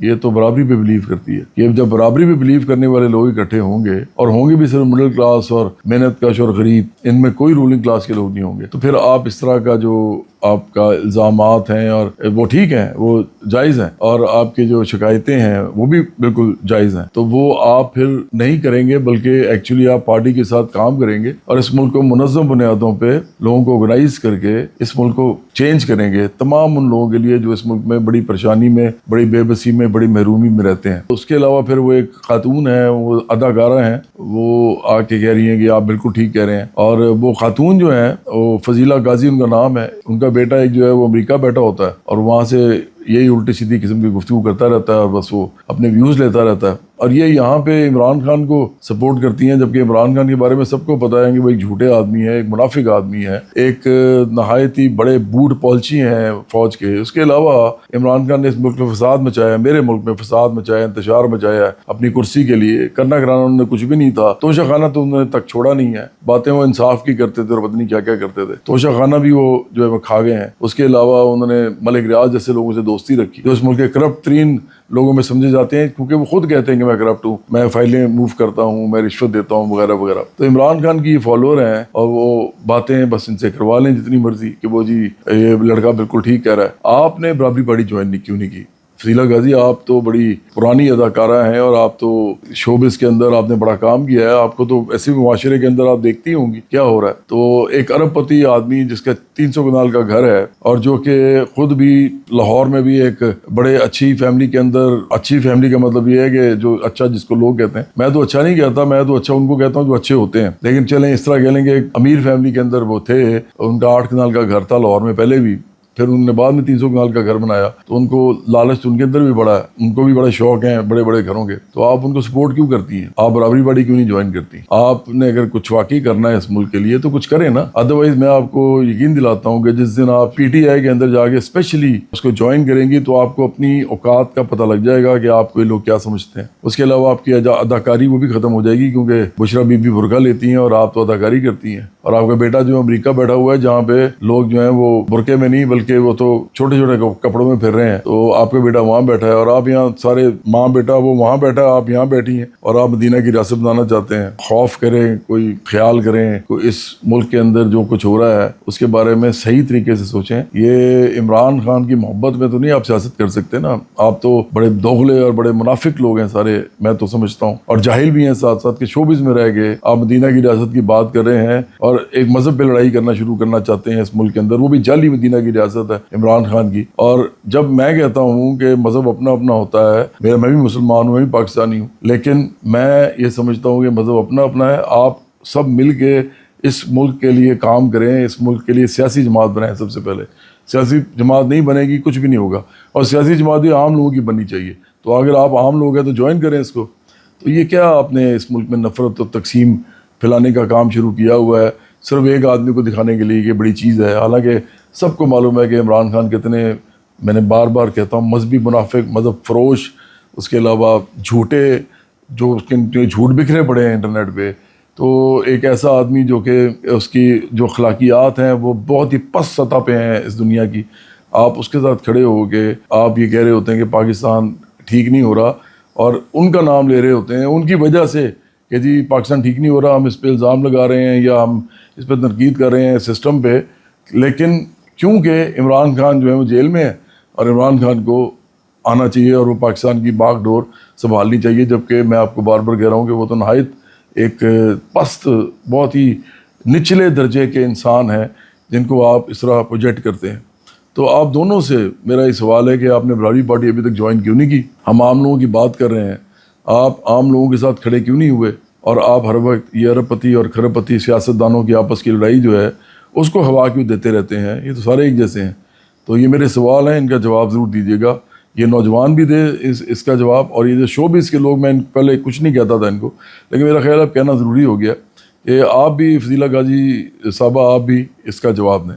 یہ تو برابری پہ بلیو کرتی ہے کہ جب برابری پہ بلیو کرنے والے لوگ اکٹھے ہوں گے اور ہوں گے بھی صرف مڈل کلاس اور محنت کش اور غریب، ان میں کوئی رولنگ کلاس کے لوگ نہیں ہوں گے، تو پھر آپ اس طرح کا جو آپ کا الزامات ہیں اور وہ ٹھیک ہیں، وہ جائز ہیں، اور آپ کی جو شکایتیں ہیں وہ بھی بالکل جائز ہیں، تو وہ آپ پھر نہیں کریں گے، بلکہ ایکچولی آپ پارٹی کے ساتھ کام کریں گے اور اس ملک کو منظم بنیادوں پہ لوگوں کو آرگنائز کر کے اس ملک کو چینج کریں گے، تمام ان لوگوں کے لیے جو اس ملک میں بڑی پریشانی میں، بڑی بے بسی میں، بڑی محرومی میں رہتے ہیں۔ اس کے علاوہ پھر وہ ایک خاتون ہیں، وہ اداکارہ ہیں، وہ آ کے کہہ رہی ہیں کہ آپ بالکل ٹھیک کہہ رہے ہیں، اور وہ خاتون جو ہیں وہ فضیلہ غازی ان کا نام ہے، ان کا بیٹا ایک جو ہے وہ امریکہ بیٹھا ہوتا ہے اور وہاں سے یہی الٹی سیدھی قسم کی گفتگو کرتا رہتا ہے اور بس وہ اپنے ویوز لیتا رہتا ہے، اور یہ یہاں پہ عمران خان کو سپورٹ کرتی ہیں، جبکہ عمران خان کے بارے میں سب کو پتہ ہے کہ وہ ایک جھوٹے آدمی ہے، ایک منافق آدمی ہے، ایک نہایت ہی بڑے بوٹ پالچی ہیں فوج کے۔ اس کے علاوہ عمران خان نے اس ملک میں فساد مچایا، میرے ملک میں فساد مچایا، انتشار مچایا اپنی کرسی کے لیے، کرنا کرانا انہوں نے کچھ بھی نہیں تھا، توشہ خانہ تو انہوں نے تک چھوڑا نہیں ہے، باتیں وہ انصاف کی کرتے تھے اور پتہ نہیں کیا کیا کرتے تھے، توشہ خانہ بھی وہ جو ہے وہ کھا گئے ہیں۔ اس کے علاوہ انہوں نے ملک ریاض جیسے لوگوں سے دوستی رکھی جو اس ملک کے کرپٹ ترین لوگوں میں سمجھے جاتے ہیں، کیونکہ وہ خود کہتے ہیں کہ میں کرپٹ ہوں، میں فائلیں موو کرتا ہوں، میں رشوت دیتا ہوں وغیرہ وغیرہ۔ تو عمران خان کی فالوور ہیں اور وہ باتیں بس ان سے کروا لیں جتنی مرضی کہ وہ جی یہ لڑکا بالکل ٹھیک کہہ رہا ہے۔ آپ نے برابری پارٹی جوائن کیوں نہیں کی؟ فضیلہ غازی، آپ تو بڑی پرانی اداکارہ ہیں اور آپ تو شوبز کے اندر آپ نے بڑا کام کیا ہے، آپ کو تو ایسے معاشرے کے اندر آپ دیکھتی ہوں گی کیا ہو رہا ہے۔ تو ایک ارب پتی آدمی جس کا 300 کنال کا گھر ہے اور جو کہ خود بھی لاہور میں بھی ایک بڑے اچھی فیملی کے اندر، اچھی فیملی کا مطلب یہ ہے کہ جو اچھا جس کو لوگ کہتے ہیں، میں تو اچھا نہیں کہتا، میں تو اچھا ان کو کہتا ہوں جو اچھے ہوتے ہیں، لیکن چلیں اس طرح کہہ لیں کہ ایک امیر فیملی کے اندر وہ تھے، ان کا 8 کنال کا گھر تھا لاہور میں پہلے بھی، پھر انہوں نے بعد میں 300 کنال کا گھر بنایا، تو ان کو لالچ ان کے اندر بھی بڑا ہے، ان کو بھی بڑے شوق ہیں بڑے بڑے گھروں کے، تو آپ ان کو سپورٹ کیوں کرتی ہیں؟ آپ برابری پارٹی کیوں نہیں جوائن کرتی؟ آپ نے اگر کچھ واقعی کرنا ہے اس ملک کے لیے تو کچھ کریں نا، ادروائز میں آپ کو یقین دلاتا ہوں کہ جس دن آپ پی ٹی آئی کے اندر جا کے اسپیشلی اس کو جوائن کریں گی تو آپ کو اپنی اوقات کا پتہ لگ جائے گا کہ آپ کو یہ لوگ کیا سمجھتے ہیں۔ اس کے علاوہ آپ کی اداکاری وہ بھی ختم ہو جائے گی، کیونکہ بشرا بی بی برقع لیتی ہیں اور آپ تو اداکاری کرتی ہیں، اور آپ کا بیٹا جو امریکہ بیٹھا ہوا ہے جہاں پہ لوگ جو ہیں وہ برقعے میں نہیں بلکہ وہ تو چھوٹے چھوٹے کپڑوں میں پھر رہے ہیں، تو آپ کا بیٹا وہاں بیٹھا ہے اور آپ یہاں سارے ماں بیٹا وہ وہاں بیٹھا ہے، آپ یہاں بیٹھی ہیں اور آپ مدینہ کی ریاست بنانا چاہتے ہیں۔ خوف کریں، کوئی خیال کریں، کوئی اس ملک کے اندر جو کچھ ہو رہا ہے اس کے بارے میں صحیح طریقے سے سوچیں۔ یہ عمران خان کی محبت میں تو نہیں آپ سیاست کر سکتے نا، آپ تو بڑے دوغلے اور بڑے منافق لوگ ہیں سارے، میں تو سمجھتا ہوں، اور جاہل بھی ہیں ساتھ ساتھ کہ شوبز میں رہ گئے آپ مدینہ کی ریاست کی بات کر رہے ہیں اور ایک مذہب پہ لڑائی کرنا شروع کرنا چاہتے ہیں اس ملک کے اندر، وہ بھی جعلی مدینہ کی ریاست ہے عمران خان کی۔ اور جب میں کہتا ہوں کہ مذہب اپنا اپنا ہوتا ہے، میں بھی مسلمان ہوں، میں بھی پاکستانی ہوں، لیکن میں یہ سمجھتا ہوں کہ مذہب اپنا اپنا ہے، آپ سب مل کے اس ملک کے لیے کام کریں، اس ملک کے لیے سیاسی جماعت بنائیں۔ سب سے پہلے سیاسی جماعت نہیں بنے گی کچھ بھی نہیں ہوگا، اور سیاسی جماعت بھی عام لوگوں کی بننی چاہیے، تو اگر آپ عام لوگ ہیں تو جوائن کریں اس کو۔ تو یہ کیا آپ نے اس ملک میں نفرت اور تقسیم پھیلانے کا کام شروع کیا ہوا ہے صرف ایک آدمی کو دکھانے کے لیے کہ بڑی چیز ہے، حالانکہ سب کو معلوم ہے کہ عمران خان کتنے، میں نے بار بار کہتا ہوں، مذہبی منافق، مذہب فروش، اس کے علاوہ جھوٹے، جو اس کے جھوٹ بکھرے پڑے ہیں انٹرنیٹ پہ، تو ایک ایسا آدمی جو کہ اس کی جو اخلاقیات ہیں وہ بہت ہی پست سطح پہ ہیں اس دنیا کی، آپ اس کے ساتھ کھڑے ہو کے آپ یہ کہہ رہے ہوتے ہیں کہ پاکستان ٹھیک نہیں ہو رہا، اور ان کا نام لے رہے ہوتے ہیں ان کی وجہ سے کہ جی پاکستان ٹھیک نہیں ہو رہا، ہم اس پہ الزام لگا رہے ہیں یا ہم اس پہ تنقید کر رہے ہیں سسٹم پہ، لیکن کیونکہ عمران خان جو ہے وہ جیل میں ہے اور عمران خان کو آنا چاہیے اور وہ پاکستان کی باغ ڈور سنبھالنی چاہیے، جبکہ میں آپ کو بار بار کہہ رہا ہوں کہ وہ تو نہایت ایک پست، بہت ہی نچلے درجے کے انسان ہیں جن کو آپ اس طرح پروجیکٹ کرتے ہیں۔ تو آپ دونوں سے میرا یہ سوال ہے کہ آپ نے برابری پارٹی ابھی تک جوائن کیوں نہیں کی؟ ہم عام لوگوں کی بات کر رہے ہیں، آپ عام لوگوں کے ساتھ کھڑے کیوں نہیں ہوئے؟ اور آپ ہر وقت یہ ارب پتی اور کھرب پتی سیاستدانوں کی آپس کی لڑائی جو ہے اس کو ہوا کیوں دیتے رہتے ہیں؟ یہ تو سارے ایک جیسے ہیں۔ تو یہ میرے سوال ہیں، ان کا جواب ضرور دیجیے گا، یہ نوجوان بھی دے اس کا جواب، اور یہ جو شوبز کے لوگ، میں پہلے کچھ نہیں کہتا تھا ان کو، لیکن میرا خیال اب کہنا ضروری ہو گیا کہ آپ بھی، فضیلہ غازی صاحبہ، آپ بھی اس کا جواب دیں۔